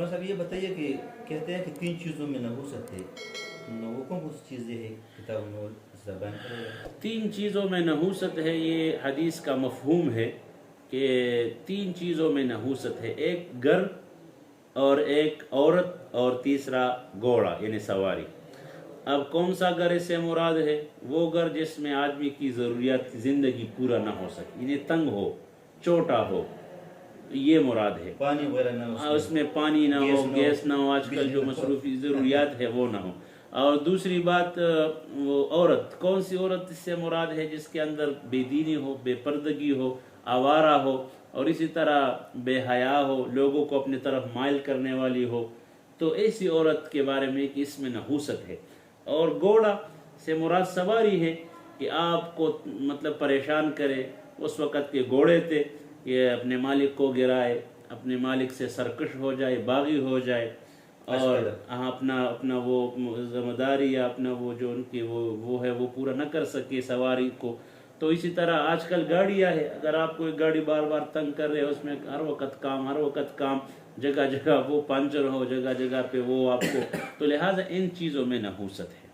عمر صاحب یہ بتائیے کہ کہتے ہیں کہ 3 چیزوں میں نحوست ہے، وہ کون کون سی چیزیں ہیں کتاب میں بیان کرے گا؟ 3 چیزوں میں نحوست ہے، یہ حدیث کا مفہوم ہے کہ 3 چیزوں میں نحوست ہے، ایک گھر اور ایک عورت اور تیسرا گھوڑا یعنی سواری۔ اب کون سا گھر اس سے مراد ہے؟ وہ گھر جس میں آدمی کی ضروریات کی زندگی پورا نہ ہو سکے، یعنی تنگ ہو، چھوٹا ہو، یہ مراد ہے۔ پانی وغیرہ نہ اس میں پانی نہ ہو، گیس نہ ہو، آج کل جو مصروفی ضروریات ہے وہ نہ ہو۔ اور دوسری بات وہ عورت، کون سی عورت اس سے مراد ہے؟ جس کے اندر بے دینی ہو، بے پردگی ہو، آوارہ ہو، اور اسی طرح بے حیا ہو، لوگوں کو اپنی طرف مائل کرنے والی ہو، تو ایسی عورت کے بارے میں کہ اس میں نحوست ہے۔ اور گھوڑا سے مراد سواری ہے کہ آپ کو مطلب پریشان کرے۔ اس وقت کے گھوڑے تھے، یہ اپنے مالک کو گرائے، اپنے مالک سے سرکش ہو جائے، باغی ہو جائے، اور اپنا وہ ذمہ داری یا اپنا وہ جو ان کی وہ ہے وہ پورا نہ کر سکے سواری کو۔ تو اسی طرح آج کل گاڑیاں ہے، اگر آپ کو ایک گاڑی بار بار تنگ کر رہے اس میں ہر وقت کام، جگہ جگہ وہ پنچر ہو، جگہ جگہ پہ وہ آپ کو، تو لہٰذا ان چیزوں میں نحوست ہے۔